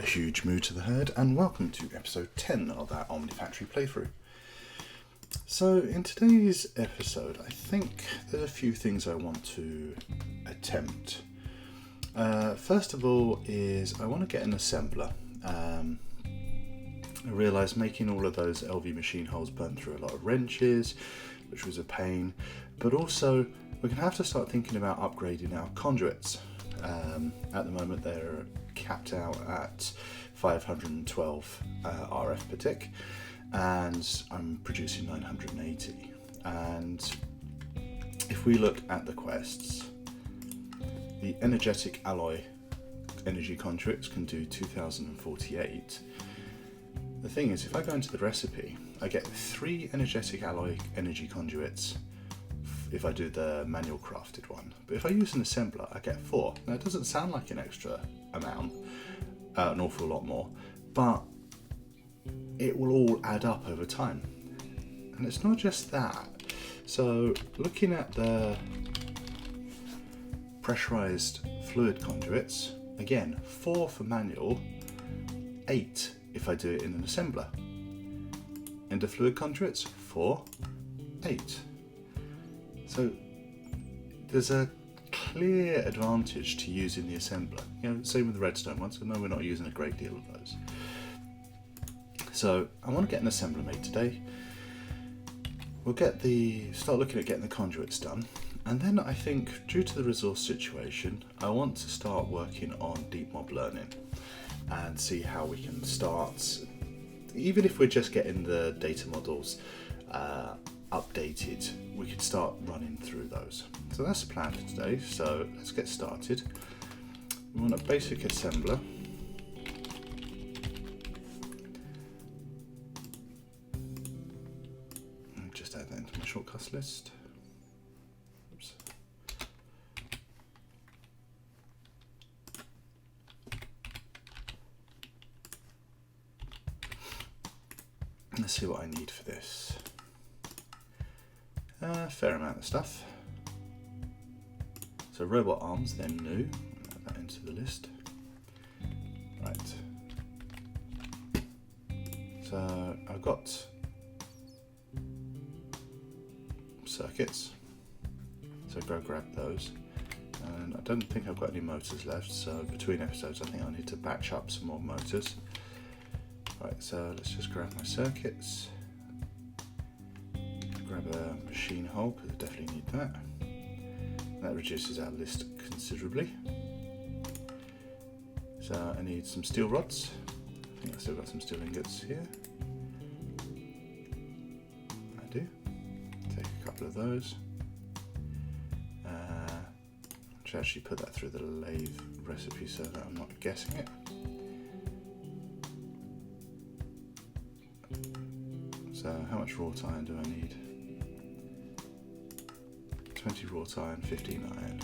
A huge moo to the herd, and welcome to episode 10 of our Omnifactory playthrough. So in today's episode, I think there's a few things I want to attempt. First of all is I want to get an assembler. I realised making all of those LV machine holes burnt through a lot of wrenches, which was a pain, but also we're going to have to start thinking about upgrading our conduits. At the moment they're capped out at 512 RF per tick, and I'm producing 980. And if we look at the quests, the energetic alloy energy conduits can do 2048. The thing is, if I go into the recipe, I get 3 energetic alloy energy conduits if I do the manual crafted one, but if I use an assembler I get 4. Now it doesn't sound like an extra amount, an awful lot more, but it will all add up over time. And it's not just that. So looking at the pressurized fluid conduits, again 4 for manual, 8 if I do it in an assembler. And the fluid conduits, 4, 8. So there's a clear advantage to using the assembler. Same with the redstone ones. I know we're not using a great deal of those. So I want to get an assembler made today. We'll start looking at getting the conduits done, and then I think, due to the resource situation, I want to start working on deep mob learning and see how we can start, even if we're just getting the data models updated, we could start running through those. So that's the plan for today, so let's get started. We want a basic assembler. I'll just add that into my shortcuts list. Oops. Let's see what I need for this. Fair amount of stuff. So robot arms, then new. Add that into the list. Right. So I've got circuits. So go grab those. And I don't think I've got any motors left. So between episodes, I think I need to batch up some more motors. Right. So let's just grab my circuits. Grab a machine hole, because I definitely need that. That reduces our list considerably. So I need some steel rods. I think I've still got some steel ingots here. I do. Take a couple of those. Should actually put that through the lathe recipe so that I'm not guessing it. So how much wrought iron do I need? 20 wrought iron, 15 iron.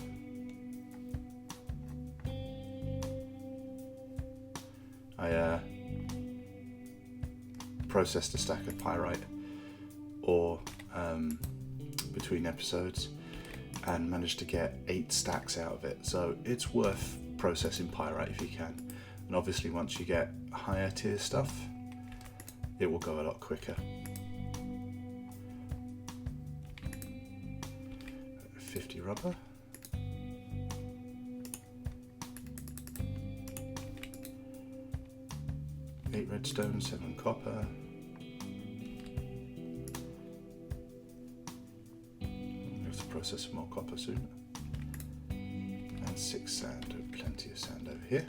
I processed a stack of pyrite ore between episodes and managed to get 8 stacks out of it. So it's worth processing pyrite if you can. And obviously once you get higher tier stuff, it will go a lot quicker. 50 rubber. Eight redstone, 7 copper. I'm going to process some more copper soon. And 6 sand, plenty of sand over here.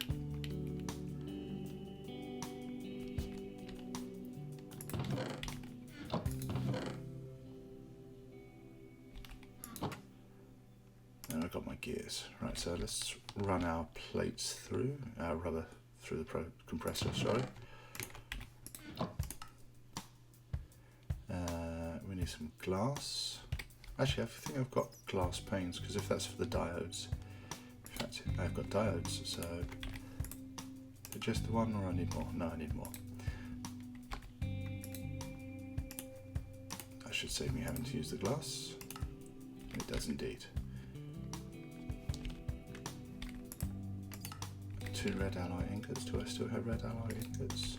Gears. Right, so let's run our plates through, our rubber through the compressor, sorry. We need some glass. Actually, I think I've got glass panes, because if that's for the diodes, in fact, I've got diodes, so is it just the one or I need more? No, I need more. That should save me having to use the glass. It does indeed. 2 red alloy ingots. Do I still have red alloy ingots?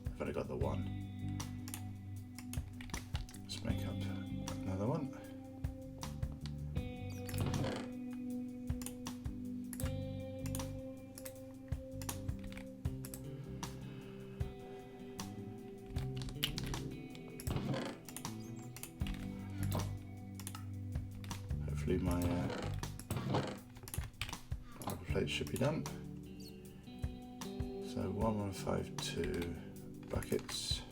I've only got the 1. Let's make up another one. Hopefully my rubber plate should be done. So 1152 buckets.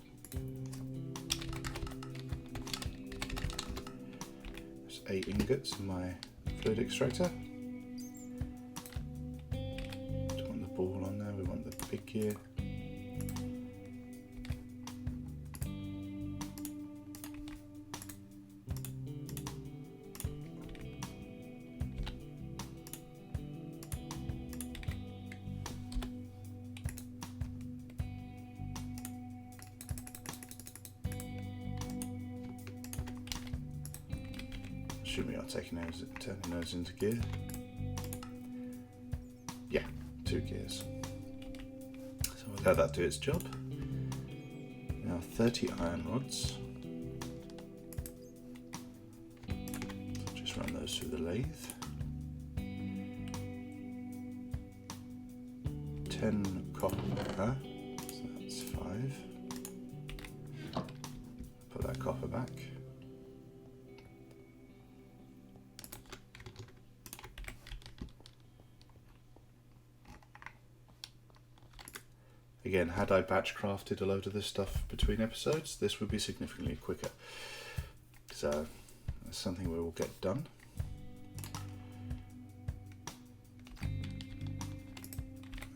There's 8 ingots in my fluid extractor. Don't want the ball on there, we want the big gear. Should we are turning those into gear? Yeah, 2 gears. So we'll let that do its job. Now 30 iron rods. So just run those through the lathe. 10 copper, so that's 5. Put that copper back. Again, had I batch crafted a load of this stuff between episodes, this would be significantly quicker. So that's something we will get done.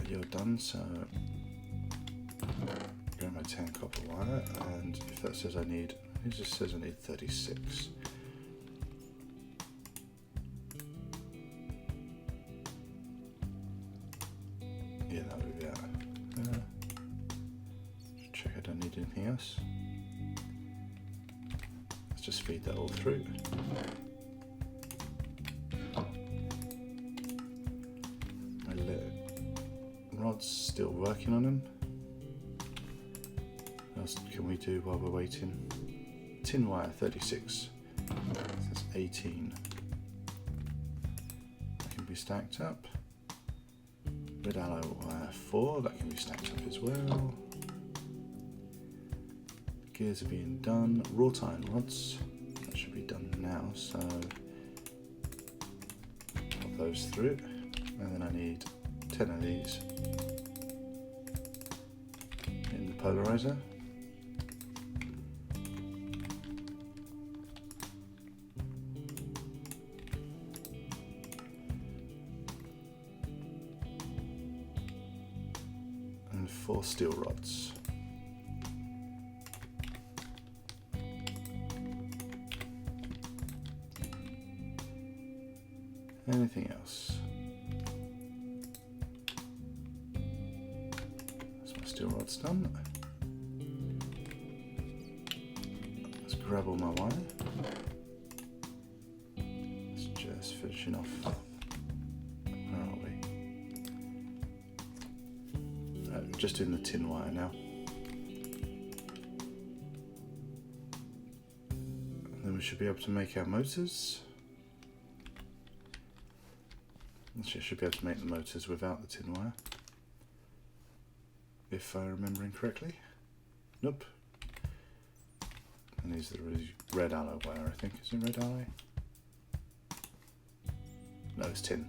You're done, so grab my 10 copper wire, and if that says I need, it just says I need 36. Yeah, that would be that. Check I don't need anything else. Let's just feed that all through. My rod's still working on them. What else can we do while we're waiting? Tin wire 36. That's 18. That can be stacked up. Red alloy wire 4. That can be stacked up as well. Gears are being done. Wrought iron rods, that should be done now, so pop those through, and then I need 10 of these in the polarizer. And 4 steel rods. Anything else? That's my steel rods done. Let's grab all my wire. Let's just finishing off. Where are we? Right, just doing the tin wire now. And then we should be able to make our motors. I should be able to make the motors without the tin wire, if I'm remembering correctly. Nope. And these are the red alloy wire, I think. Is it red alloy? No, it's tin.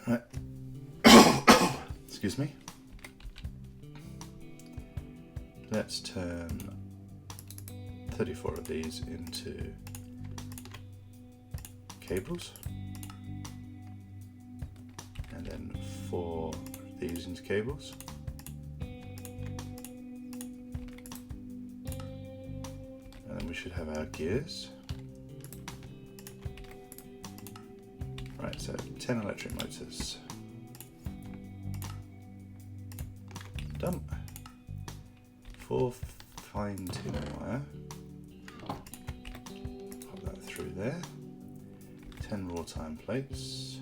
Right. Excuse me. Let's turn 34 of these into cables, and then 4 of these into cables, and then we should have our gears. Right, so 10 electric motors. Done. 4 fine tin wire. Pop that through there. 10 raw time plates.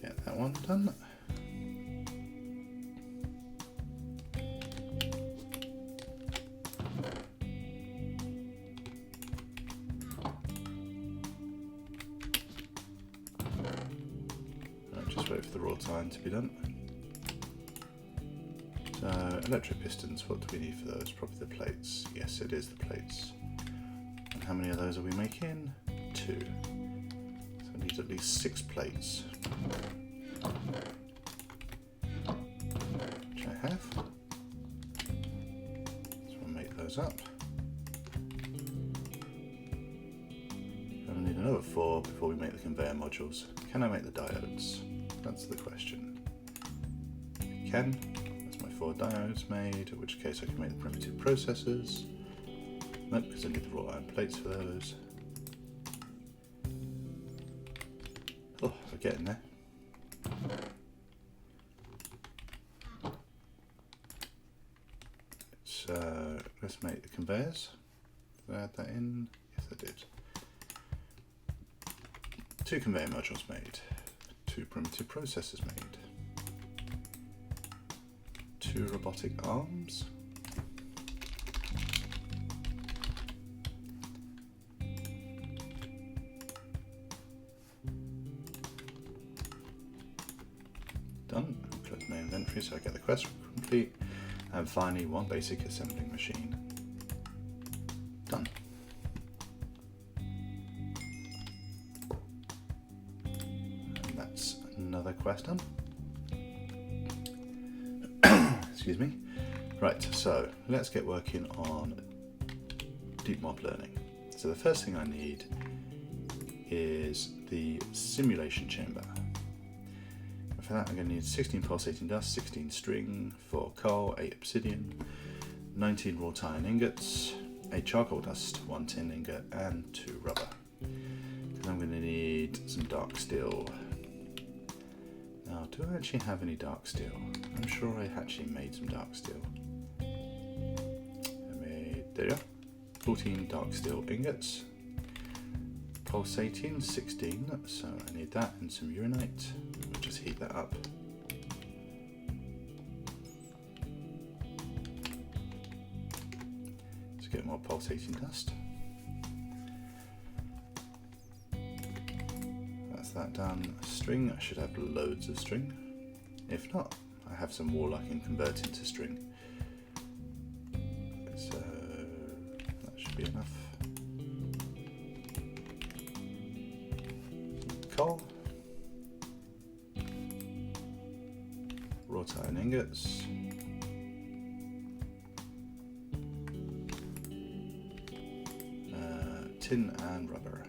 Get that one done. Just wait for the raw time to be done. So, electric pistons, what do we need for those? Probably the plates. Yes, it is the plates. And how many of those are we making? 2. So we need at least 6 plates. Which I have. So we'll make those up. And we need another 4 before we make the conveyor modules. Can I make the diodes? That's the question. I can. That's my 4 diodes made, in which case I can make the primitive processors. Nope, because I need the raw iron plates for those. Oh, we're getting there. So let's make the conveyors. Did I add that in? Yes, I did. 2 conveyor modules made. 2 primitive processors made. 2 robotic arms. Done. Close my inventory so I get the quest complete. And finally, 1 basic assembling machine. Done. And that's another quest done. Excuse me. Right, so let's get working on deep mob learning. So the first thing I need is the simulation chamber. For that I'm going to need 16 pulsating dust, 16 string, 4 coal, 8 obsidian, 19 wrought iron ingots, 8 charcoal dust, 1 tin ingot and 2 rubber. And I'm going to need some dark steel. Now, do I actually have any dark steel? I'm sure I actually made some dark steel. There you go, 14 dark steel ingots. Pulsating 16, so I need that and some uranite. We'll just heat that up. Let's get more pulsating dust. That's that done. String, I should have loads of string. If not, I have some wool I can convert into string. So that should be enough. Coal, wrought iron ingots, tin and rubber.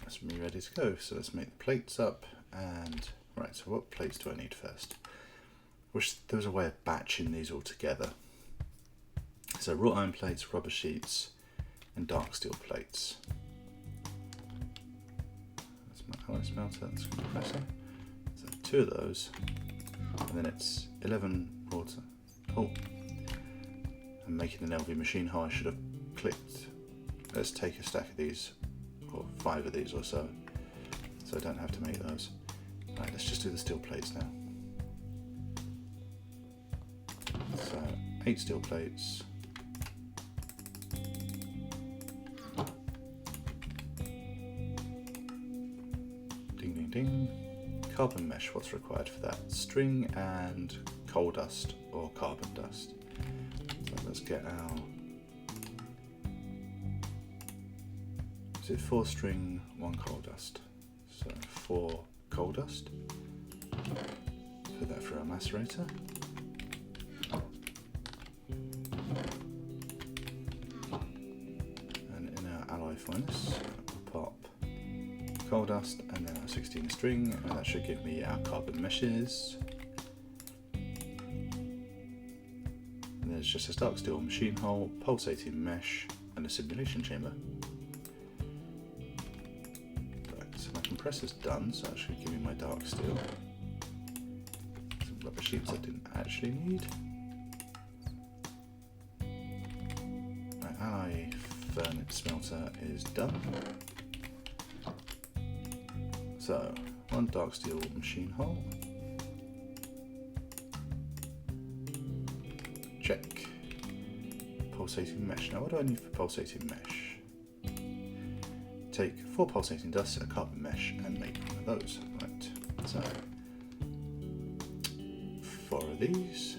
That's me ready to go. So let's make the plates up. And right, so what plates do I need first? Wish there was a way of batching these all together. So wrought iron plates, rubber sheets, and dark steel plates. That's my alloy smelter, that's compressor. So 2 of those, and then it's 11 wrought. Oh, I'm making an LV machine hole. I should have clicked. Let's take a stack of these, or 5 of these or so I don't have to make those. Right, let's just do the steel plates now. So 8 steel plates. Carbon mesh, what's required for that? String and coal dust or carbon dust. So let's get our, is it 4 string, 1 coal dust? So 4 coal dust. Put that through our macerator. And in our alloy furnace, we'll pop coal dust and then our 16 string, and that should give me our carbon meshes. And there's just a dark steel machine hole, pulsating mesh, and a simulation chamber. But compressor's done, so that should give me my dark steel. Some rubber sheets I didn't actually need. My alloy furnace smelter is done. So, one dark steel machine hull. Check. Pulsating mesh. Now what do I need for pulsating mesh? Take 4 pulsating dusts, a carbon mesh, and make one of those. Right, so 4 of these,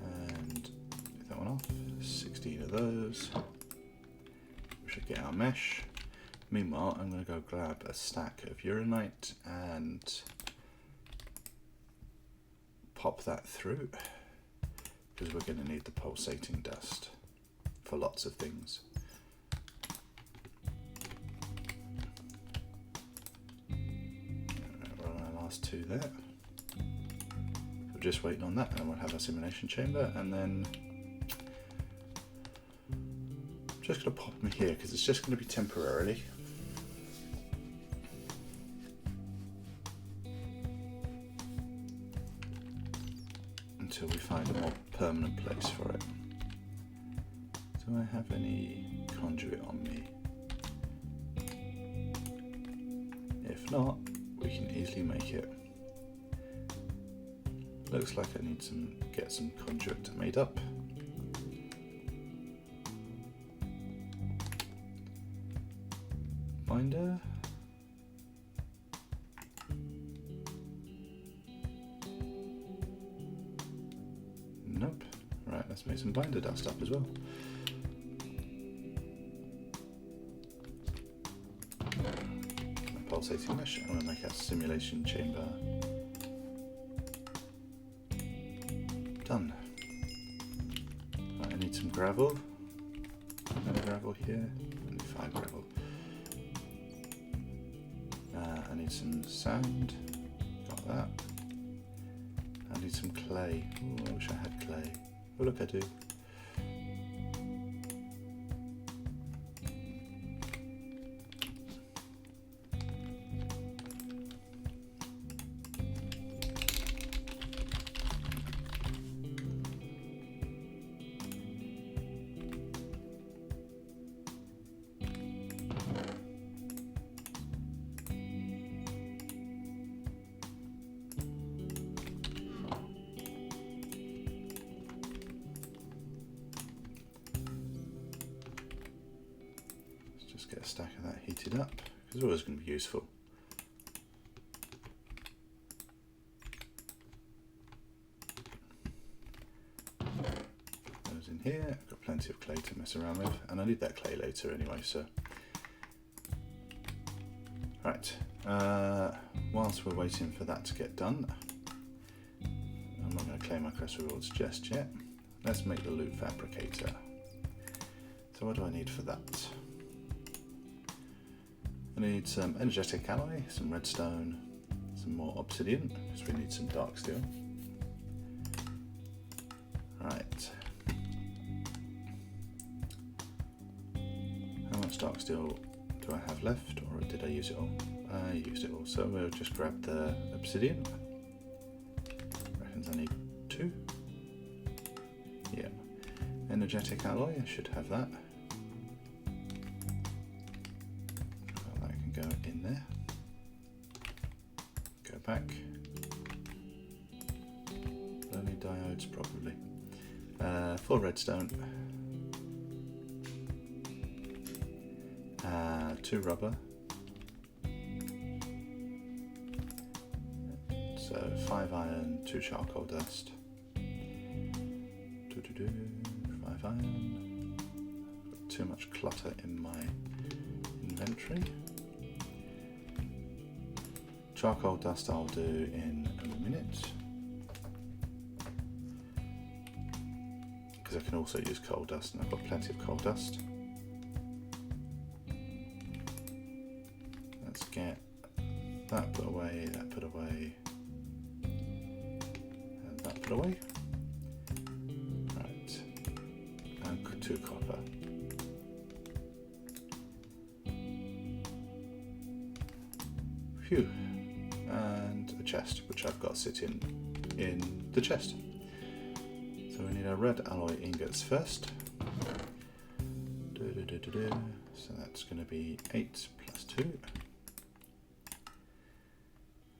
and get that one off, 16 of those. We should get our mesh. Meanwhile, I'm going to go grab a stack of uranite and pop that through, because we're going to need the pulsating dust for lots of things. Our last 2 there. We're just waiting on that, and we'll have our simulation chamber, and then I'm just going to pop them here because it's just going to be temporarily. Until we find a more permanent place for it. Do I have any conduit on me? If not, we can easily make it. Looks like I need to get some conduit made up. Binder. Nope. Right, let's make some binder dust up as well. A pulsating mesh. I'm going to make a simulation chamber. Done. Right, I need some gravel. No gravel here. I need 5 gravel. I need some sand. Got that. I need some clay. Ooh, I wish I had clay. Oh look, I do. Just get a stack of that heated up, because it's always going to be useful. Put those in here. I've got plenty of clay to mess around with, and I need that clay later anyway, so. Right, whilst we're waiting for that to get done, I'm not going to claim my crest rewards just yet. Let's make the loot fabricator. So what do I need for that? I need some energetic alloy, some redstone, some more obsidian, because we need some dark steel. Right. How much dark steel do I have left, or did I use it all? I used it all, so we'll just grab the obsidian. Reckons I need 2. Yeah. Energetic alloy, I should have that. Go in there, go back, only diodes probably, 4 redstone, 2 rubber, so 5 iron, 2 charcoal dust, 5 iron, got too much clutter in my inventory. Charcoal dust I'll do in a minute, because I can also use coal dust, and I've got plenty of coal dust. Let's get that put away, that put away, and that put away. Right, and 2 copper. Phew. And a chest, which I've got sitting in the chest. So we need our red alloy ingots first. So that's going to be 8 plus 2.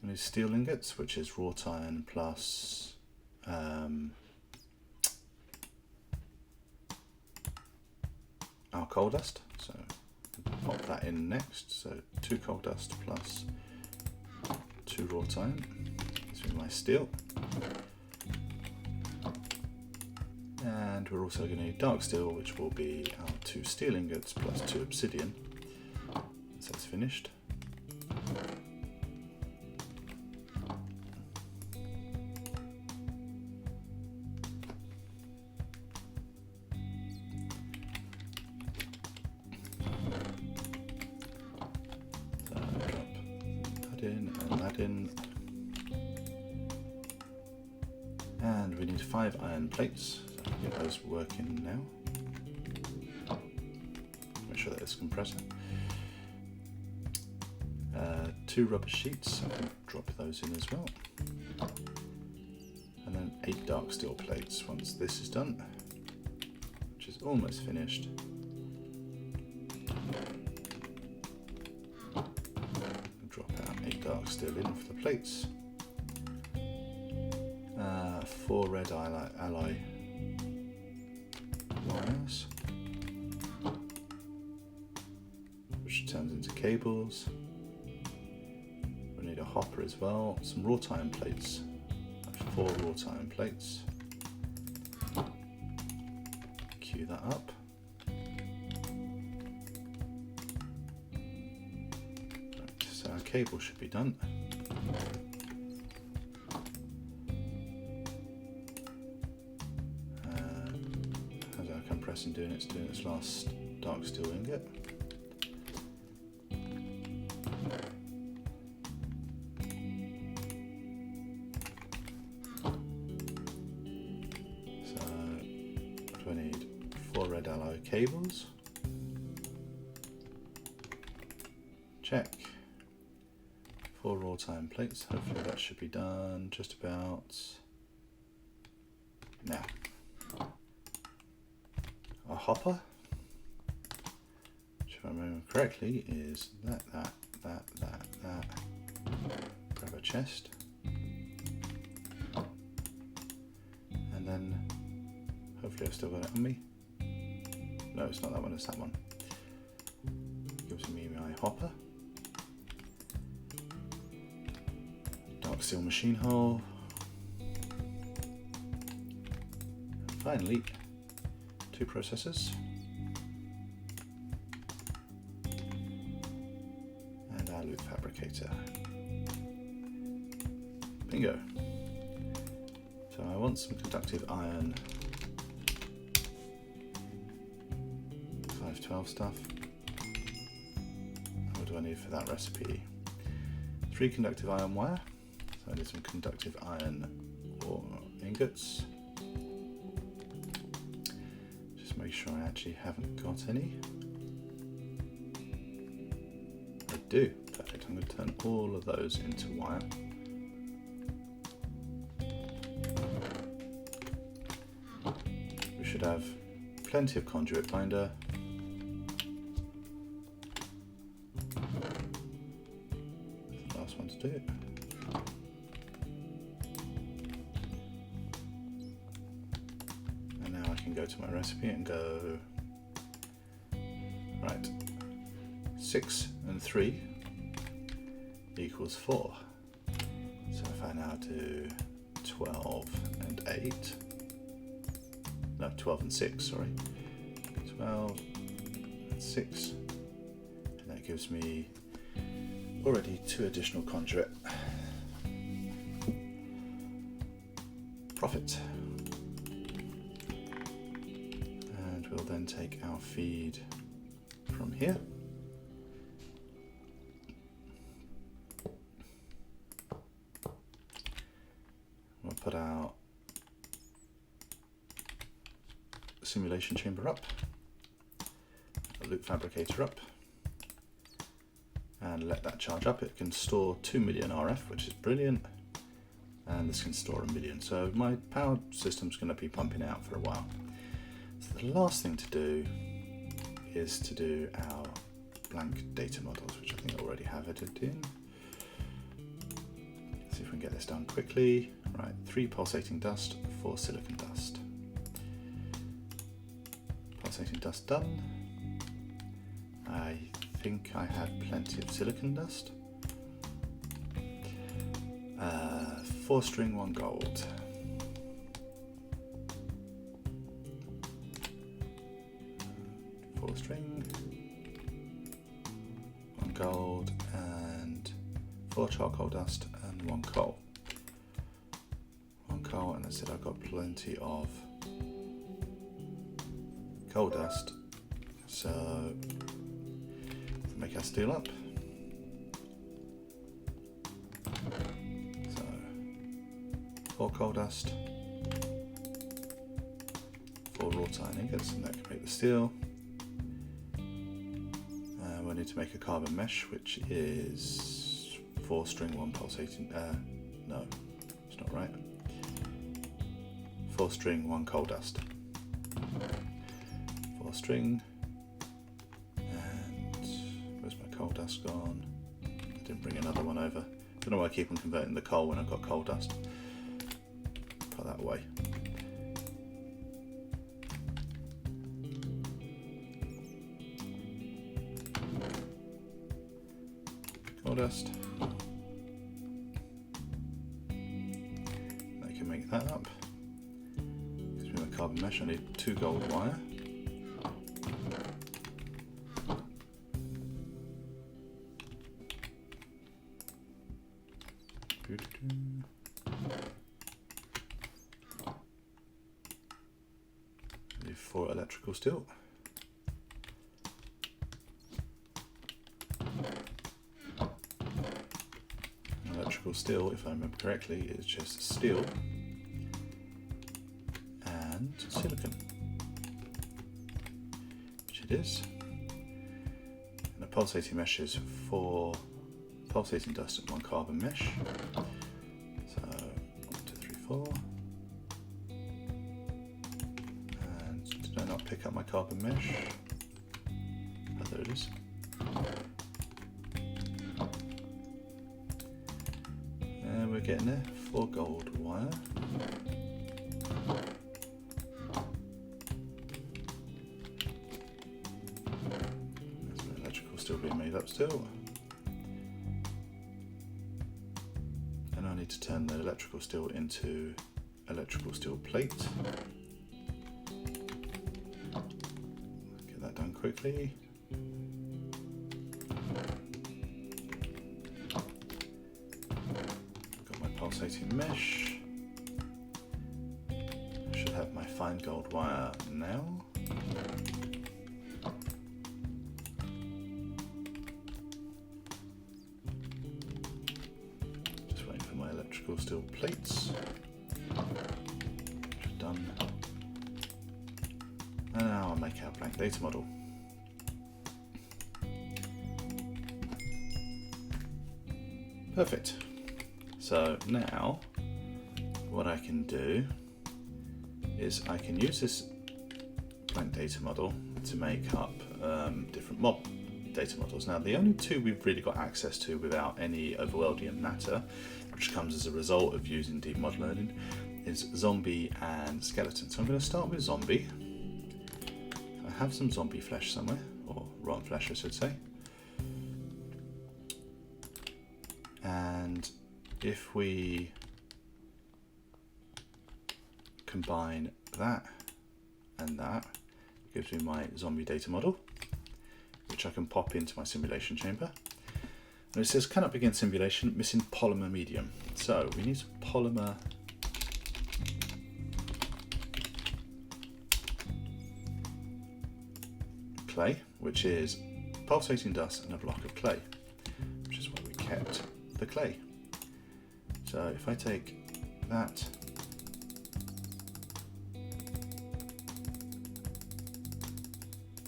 We need steel ingots, which is wrought iron plus our coal dust. So pop that in next. So 2 coal dust plus 2 wrought iron. This is my steel. And we're also going to need dark steel, which will be our 2 steel ingots plus 2 obsidian. So that's finished. So drop that in and that in. And we need 5 iron plates. Get those working now. Make sure that it's compressor. 2 rubber sheets, I can drop those in as well. And then 8 dark steel plates once this is done, which is almost finished. Drop out 8 dark steel in for the plates. 4 red alloy wires, which turns into cables. We need a hopper as well, some wrought iron plates, 4 wrought iron plates. Cue that up. Right, so our cable should be done. And doing its last dark steel ingot. So what do I need? 4 red alloy cables. Check. 4 wrought iron plates. Hopefully that should be done just about now. A hopper, which if I remember correctly is that. Grab a chest. And then hopefully I've still got it on me. No, it's not that one, it's that one. Gives me my hopper. Dark steel machine hull. And finally, 2 processors and our loop fabricator. Bingo. So I want some conductive iron, 512 stuff. What do I need for that recipe? 3 conductive iron wire. So I need some conductive iron or ingots. Make sure I actually haven't got any. I do. Perfect. I'm going to turn all of those into wire. We should have plenty of conduit binder. That's the last one to do. Go to my recipe and go right. 6 and 3 equals 4. So if I now do 12 and 8, no, 12 and 6, sorry, 12 and 6, and that gives me already 2 additional conduit. Profit. We'll then take our feed from here. We'll put our simulation chamber up, a loop fabricator up, and let that charge up. It can store 2 million RF, which is brilliant, and this can store 1 million. So my power system's going to be pumping out for a while. So the last thing to do is to do our blank data models, which I think I already have edited in. See if we can get this done quickly. Right, 3 pulsating dust, 4 silicon dust. Pulsating dust done. I think I have plenty of silicon dust. 4 string, 1 gold. String, 1 gold, and 4 charcoal dust and 1 coal. 1 coal, and I said I've got plenty of coal dust, so make our steel up. So 4 coal dust, 4 wrought iron ingots, and that can make the steel. I need to make a carbon mesh, which is 4 string, 1 pulsating. No, it's not right. 4 string, 1 coal dust. 4 string, and where's my coal dust gone? I didn't bring another one over. Don't know why I keep on converting the coal when I've got coal dust. Put that away. Dust. I can make that up. Because with a carbon mesh I need 2 gold wire. I need 4 electrical steel. Steel, if I remember correctly, is just steel and silicon, which it is. And a pulsating mesh is 4 pulsating dust and 1 carbon mesh. So 1, 2, 3, 4. And did I not pick up my carbon mesh? Oh, there it is. We're getting there. 4 gold wire. There's my electrical still being made up still. And I need to turn the electrical steel into electrical steel plate. Get that done quickly. Pulsating mesh. I should have my fine gold wire now. Just waiting for my electrical steel plates. Which are done. And now I'll make our blank data model. Perfect. So now what I can do is I can use this blank data model to make up different mob data models. Now the only 2 we've really got access to without any overworlding matter, which comes as a result of using deep mod learning, is zombie and skeleton. So I'm going to start with zombie. I have some zombie flesh somewhere, or rotten flesh I should say. And if we combine that and that, it gives me my zombie data model, which I can pop into my simulation chamber. And it says, cannot begin simulation, missing polymer medium. So we need some polymer clay, which is pulsating dust and a block of clay, which is why we kept the clay. So if I take that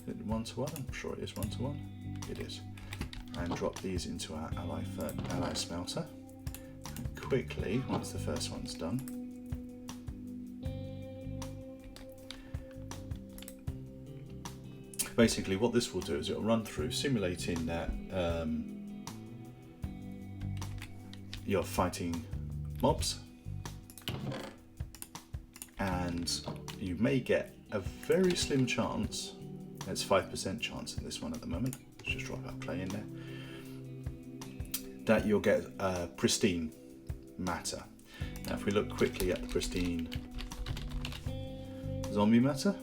is it 1 to 1? I'm sure it is 1 to 1. It is. and drop these into our ally smelter. And quickly, once the first one's done, basically what this will do is it'll run through simulating that you're fighting mobs, and you may get a very slim chance, it's 5% chance in this one at the moment, let's just drop our clay in there, that you'll get pristine matter. Now if we look quickly at the pristine zombie matter,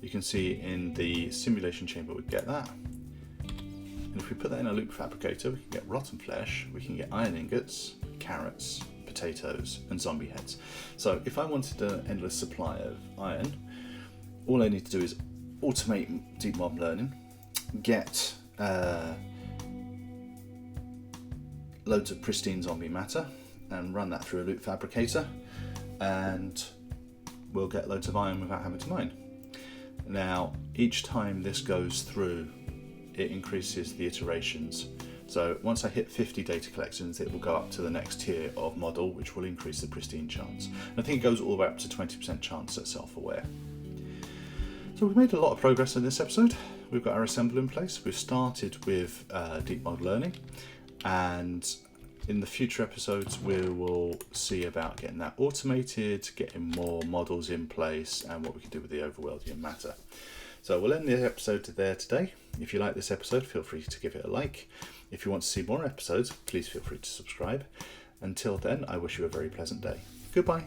you can see in the simulation chamber we get that. And if we put that in a loop fabricator, we can get rotten flesh, we can get iron ingots, carrots, potatoes, and zombie heads. So if I wanted an endless supply of iron, all I need to do is automate deep mob learning, get loads of pristine zombie matter, and run that through a loop fabricator, and we'll get loads of iron without having to mine. Now, each time this goes through, it increases the iterations. So once I hit 50 data collections, it will go up to the next tier of model, which will increase the pristine chance. And I think it goes all the way up to 20% chance at self-aware. So we've made a lot of progress in this episode. We've got our assembler in place. We've started with deep mod learning, and in the future episodes we will see about getting that automated, getting more models in place, and what we can do with the overworldian matter. So we'll end the episode there today. If you like this episode, feel free to give it a like. If you want to see more episodes, please feel free to subscribe. Until then, I wish you a very pleasant day. Goodbye.